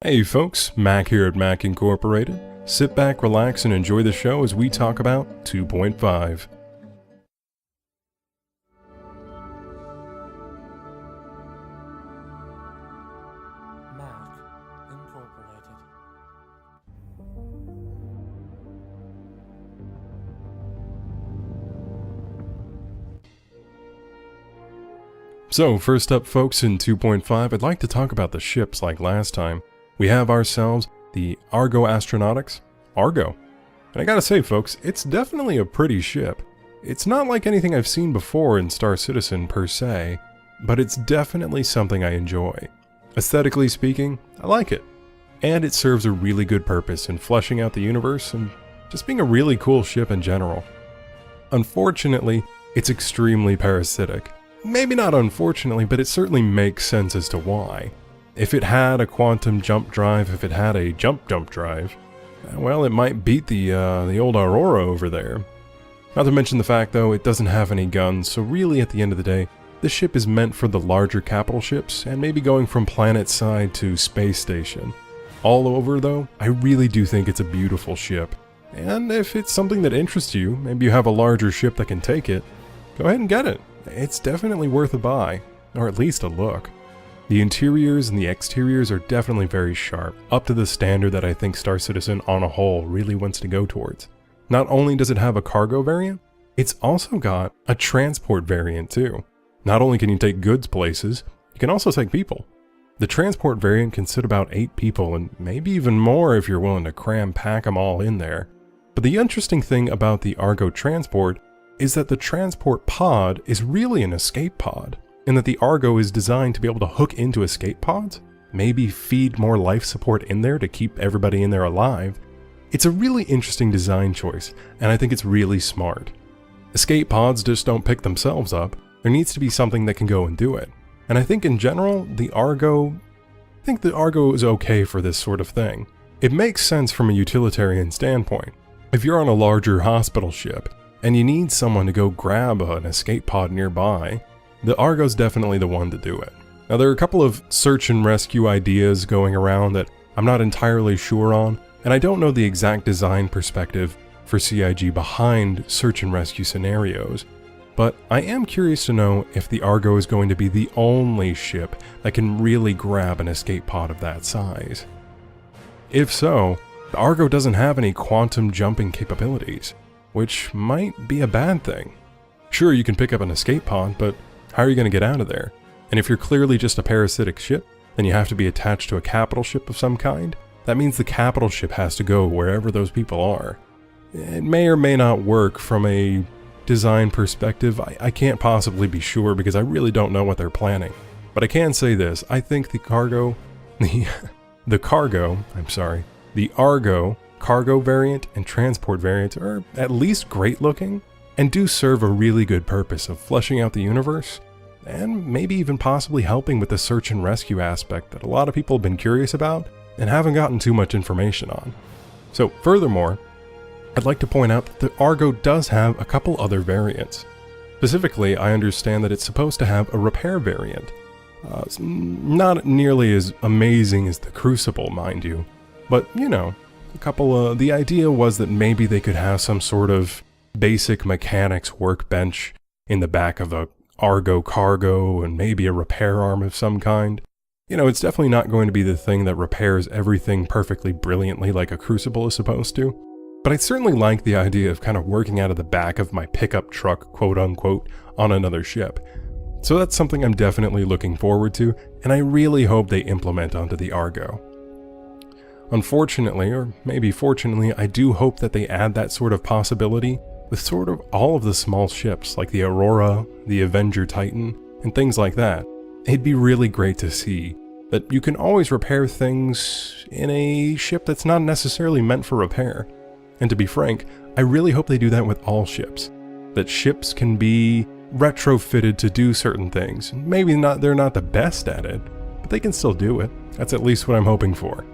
Hey folks, Mac here at Mac Incorporated. Sit back, relax, and enjoy the show as we talk about 2.5. Mac Incorporated. So first up folks, in 2.5, I'd like to talk about the ships like last time. We have ourselves the Argo Astronautics, Argo. And I gotta say folks, it's definitely a pretty ship. It's not like anything I've seen before in Star Citizen per se, but it's definitely something I enjoy. Aesthetically speaking, I like it. And it serves a really good purpose in fleshing out the universe and just being a really cool ship in general. Unfortunately, it's extremely parasitic. Maybe not unfortunately, but it certainly makes sense as to why. If it had a quantum jump drive, if it had a jump drive, well, it might beat the old Aurora over there. Not to mention the fact, though, it doesn't have any guns, so really at the end of the day, this ship is meant for the larger capital ships, and maybe going from planet side to space station. All over, though, I really do think it's a beautiful ship. And if it's something that interests you, maybe you have a larger ship that can take it, go ahead and get it. It's definitely worth a buy, or at least a look. The interiors and the exteriors are definitely very sharp, up to the standard that I think Star Citizen on a whole really wants to go towards. Not only does it have a cargo variant, it's also got a transport variant too. Not only can you take goods places, you can also take people. The transport variant can sit about 8 people and maybe even more if you're willing to pack them all in there. But the interesting thing about the Argo Transport is that the transport pod is really an escape pod, and that the Argo is designed to be able to hook into escape pods, maybe feed more life support in there to keep everybody in there alive. It's a really interesting design choice, and I think it's really smart. Escape pods just don't pick themselves up. There needs to be something that can go and do it. And I think in general, the Argo is okay for this sort of thing. It makes sense from a utilitarian standpoint. If you're on a larger hospital ship, and you need someone to go grab an escape pod nearby, the Argo's definitely the one to do it. Now there are a couple of search and rescue ideas going around that I'm not entirely sure on, and I don't know the exact design perspective for CIG behind search and rescue scenarios, but I am curious to know if the Argo is going to be the only ship that can really grab an escape pod of that size. If so, the Argo doesn't have any quantum jumping capabilities, which might be a bad thing. Sure, you can pick up an escape pod, but how are you going to get out of there? And if you're clearly just a parasitic ship, then you have to be attached to a capital ship of some kind. That means the capital ship has to go wherever those people are. It may or may not work from a design perspective. I can't possibly be sure because I really don't know what they're planning. But I can say this, I think the Argo cargo variant and transport variant are at least great looking, and do serve a really good purpose of fleshing out the universe, and maybe even possibly helping with the search and rescue aspect that a lot of people have been curious about and haven't gotten too much information on. So furthermore, I'd like to point out that the Argo does have a couple other variants. Specifically, I understand that it's supposed to have a repair variant. It's not nearly as amazing as the Crucible, mind you, but you know, the idea was that maybe they could have some sort of basic mechanics workbench in the back of a Argo cargo and maybe a repair arm of some kind. You know, it's definitely not going to be the thing that repairs everything perfectly brilliantly like a Crucible is supposed to, but I certainly like the idea of kind of working out of the back of my pickup truck, quote unquote, on another ship. So that's something I'm definitely looking forward to, and I really hope they implement onto the Argo. Unfortunately, or maybe fortunately, I do hope that they add that sort of possibility with sort of all of the small ships like the Aurora, the Avenger Titan, and things like that. It'd be really great to see that you can always repair things in a ship that's not necessarily meant for repair. And to be frank, I really hope they do that with all ships. That ships can be retrofitted to do certain things. Maybe they're not the best at it, but they can still do it. That's at least what I'm hoping for.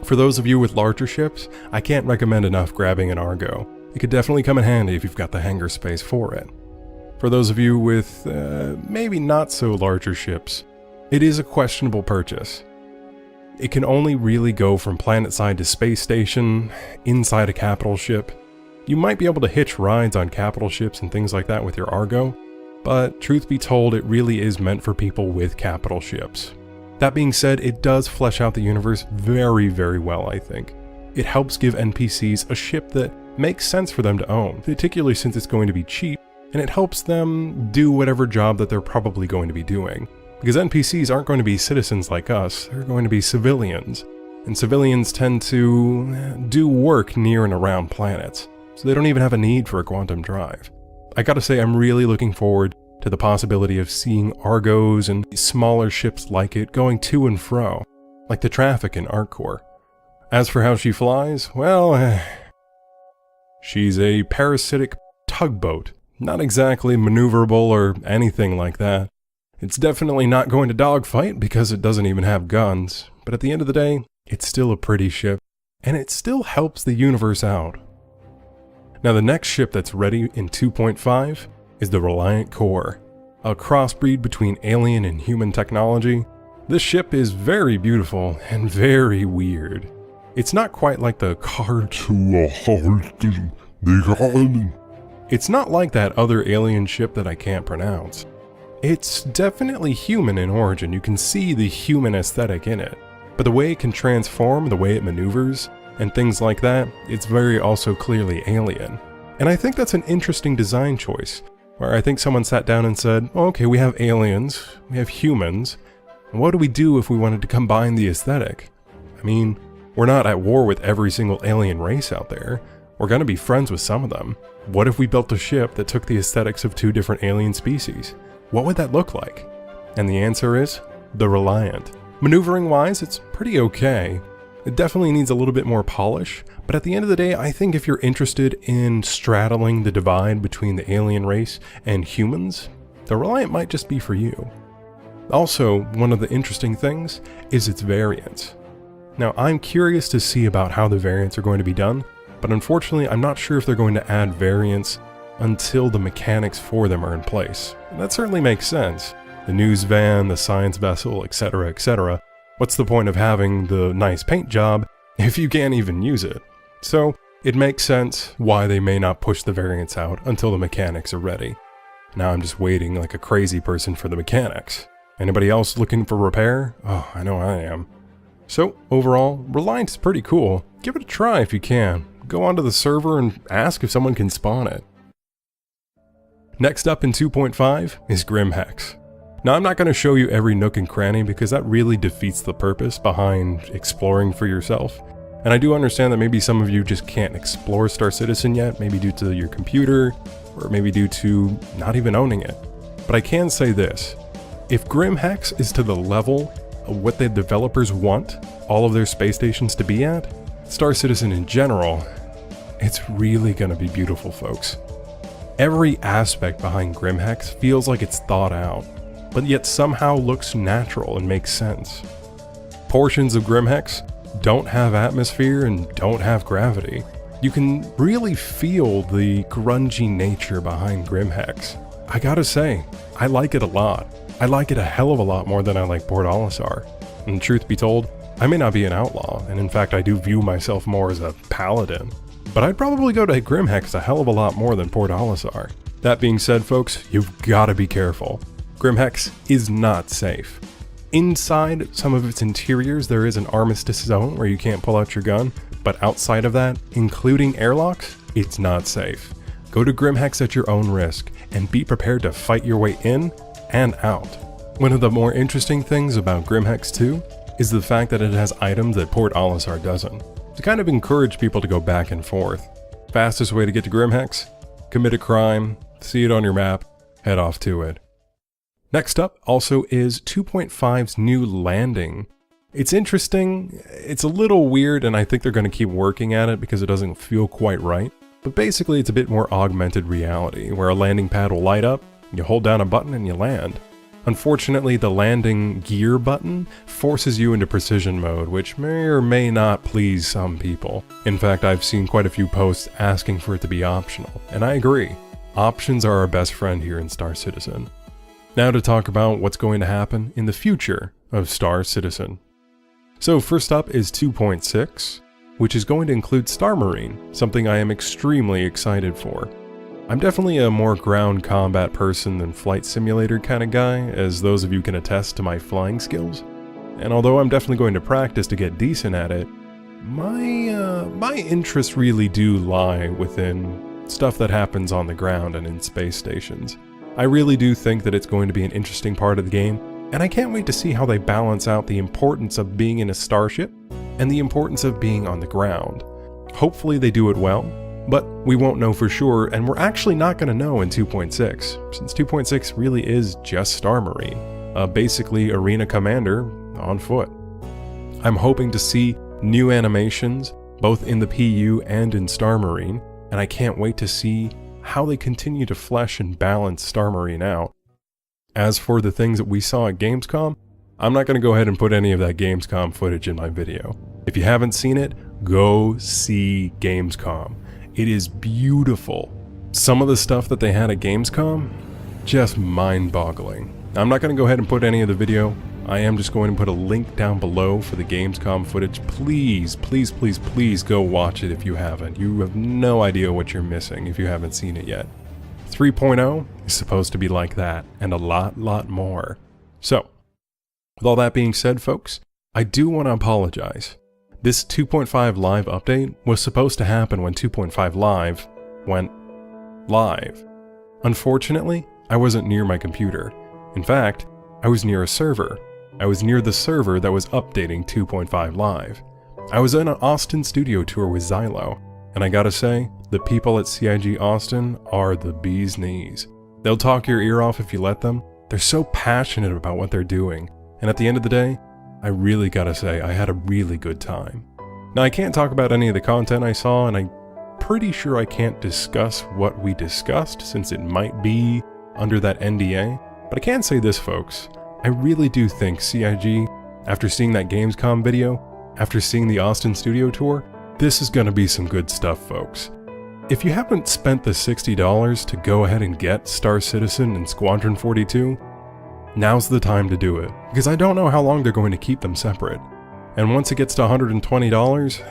For those of you with larger ships, I can't recommend enough grabbing an Argo. It could definitely come in handy if you've got the hangar space for it. For those of you with maybe not so larger ships, it is a questionable purchase. It can only really go from planet side to space station, inside a capital ship. You might be able to hitch rides on capital ships and things like that with your Argo, but truth be told, it really is meant for people with capital ships. That being said, it does flesh out the universe very, very well, I think. It helps give NPCs a ship that makes sense for them to own, particularly since it's going to be cheap, and it helps them do whatever job that they're probably going to be doing. Because NPCs aren't going to be citizens like us, they're going to be civilians. And civilians tend to do work near and around planets, so they don't even have a need for a quantum drive. I gotta say, I'm really looking forward to the possibility of seeing Argos and smaller ships like it going to and fro, like the traffic in Argo Core. As for how she flies, well, she's a parasitic tugboat. Not exactly maneuverable or anything like that. It's definitely not going to dogfight because it doesn't even have guns, but at the end of the day, it's still a pretty ship, and it still helps the universe out. Now the next ship that's ready in 2.5 is the Reliant Core, a crossbreed between alien and human technology. This ship is very beautiful and very weird. It's not quite like the It's not like that other alien ship that I can't pronounce. It's definitely human in origin, you can see the human aesthetic in it, but the way it can transform, the way it maneuvers, and things like that, it's very also clearly alien. And I think that's an interesting design choice, where I think someone sat down and said, oh, okay, we have aliens, we have humans, and what do we do if we wanted to combine the aesthetic? I mean, we're not at war with every single alien race out there, we're gonna be friends with some of them. What if we built a ship that took the aesthetics of two different alien species? What would that look like? And the answer is, the Reliant. Maneuvering wise, it's pretty okay. It definitely needs a little bit more polish, but at the end of the day, I think if you're interested in straddling the divide between the alien race and humans, the Reliant might just be for you. Also, one of the interesting things is its variants. Now, I'm curious to see about how the variants are going to be done, but unfortunately, I'm not sure if they're going to add variants until the mechanics for them are in place. And that certainly makes sense. The news van, the science vessel, etc., etc. What's the point of having the nice paint job if you can't even use it? So, it makes sense why they may not push the variants out until the mechanics are ready. Now I'm just waiting like a crazy person for the mechanics. Anybody else looking for repair? Oh, I know I am. So, overall, Reliant is pretty cool. Give it a try if you can. Go onto the server and ask if someone can spawn it. Next up in 2.5 is Grimhex. Now I'm not going to show you every nook and cranny because that really defeats the purpose behind exploring for yourself. And I do understand that maybe some of you just can't explore Star Citizen yet, maybe due to your computer, or maybe due to not even owning it. But I can say this, if Grimhex is to the level of what the developers want all of their space stations to be at, Star Citizen in general, it's really going to be beautiful, folks. Every aspect behind Grimhex feels like it's thought out, but yet somehow looks natural and makes sense. Portions of Grimhex don't have atmosphere and don't have gravity. You can really feel the grungy nature behind Grimhex. I gotta say, I like it a lot. I like it a hell of a lot more than I like Port Olisar. And truth be told, I may not be an outlaw, and in fact I do view myself more as a paladin. But I'd probably go to Grimhex a hell of a lot more than Port Olisar. That being said, folks, you've gotta be careful. Grimhex is not safe. Inside some of its interiors, there is an armistice zone where you can't pull out your gun, but outside of that, including airlocks, it's not safe. Go to Grimhex at your own risk, and be prepared to fight your way in and out. One of the more interesting things about Grimhex 2 is the fact that it has items that Port Olisar doesn't, to kind of encourage people to go back and forth. Fastest way to get to Grimhex? Commit a crime, see it on your map, head off to it. Next up also is 2.5's new landing. It's interesting, it's a little weird, and I think they're going to keep working at it because it doesn't feel quite right. But basically it's a bit more augmented reality, where a landing pad will light up, you hold down a button and you land. Unfortunately, the landing gear button forces you into precision mode, which may or may not please some people. In fact, I've seen quite a few posts asking for it to be optional, and I agree. Options are our best friend here in Star Citizen. Now to talk about what's going to happen in the future of Star Citizen. So first up is 2.6, which is going to include Star Marine, something I am extremely excited for. I'm definitely a more ground combat person than flight simulator kind of guy, as those of you can attest to my flying skills. And although I'm definitely going to practice to get decent at it, my interests really do lie within stuff that happens on the ground and in space stations. I really do think that it's going to be an interesting part of the game, and I can't wait to see how they balance out the importance of being in a starship and the importance of being on the ground. Hopefully they do it well, but we won't know for sure, and we're actually not going to know in 2.6, since 2.6 really is just Star Marine, basically Arena Commander on foot. I'm hoping to see new animations, both in the PU and in Star Marine, and I can't wait to see how they continue to flesh and balance Star Marine out. As for the things that we saw at Gamescom, I'm not going to go ahead and put any of that Gamescom footage in my video. If you haven't seen it, go see Gamescom. It is beautiful. Some of the stuff that they had at Gamescom, just mind-boggling. I'm not going to go ahead and put any of the video. I am just going to put a link down below for the Gamescom footage. Please, please, please, please go watch it if you haven't. You have no idea what you're missing if you haven't seen it yet. 3.0 is supposed to be like that, and a lot more. So, with all that being said, folks, I do want to apologize. This 2.5 live update was supposed to happen when 2.5 live went live. Unfortunately, I wasn't near my computer. In fact, I was near a server. I was near the server that was updating 2.5 live. I was in an Austin studio tour with Xylo, and I gotta say, the people at CIG Austin are the bee's knees. They'll talk your ear off if you let them. They're so passionate about what they're doing, and at the end of the day, I really gotta say I had a really good time. Now I can't talk about any of the content I saw, and I'm pretty sure I can't discuss what we discussed since it might be under that NDA, but I can say this, folks. I really do think CIG, after seeing that Gamescom video, after seeing the Austin studio tour, this is gonna be some good stuff, folks. If you haven't spent the $60 to go ahead and get Star Citizen and Squadron 42, now's the time to do it, because I don't know how long they're going to keep them separate. And once it gets to $120,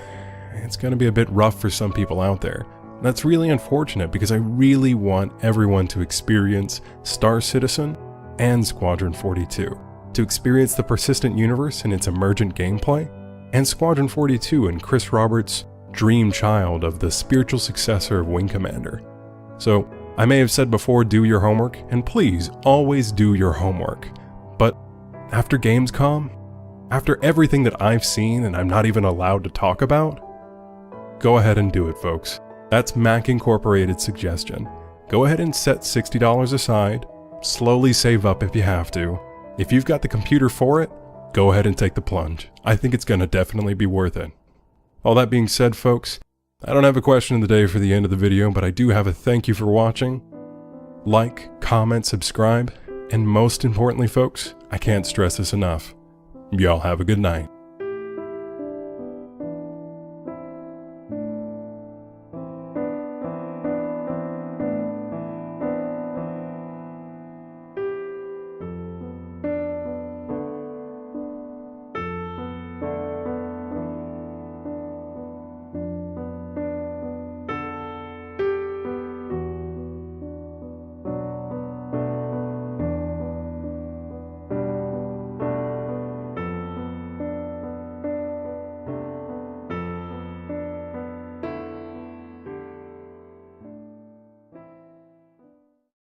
it's gonna be a bit rough for some people out there. That's really unfortunate because I really want everyone to experience Star Citizen and Squadron 42, to experience the persistent universe and its emergent gameplay, and Squadron 42 and Chris Roberts' dream child of the spiritual successor of Wing Commander. So, I may have said before, do your homework, and please always do your homework. But after Gamescom, after everything that I've seen and I'm not even allowed to talk about, go ahead and do it, folks. That's Mac Incorporated's suggestion. Go ahead and set $60 aside, slowly save up if you have to. If you've got the computer for it, go ahead and take the plunge. I think it's gonna definitely be worth it. All that being said, folks, I don't have a question of the day for the end of the video, but I do have a thank you for watching. Like, comment, subscribe, and most importantly, folks, I can't stress this enough. Y'all have a good night.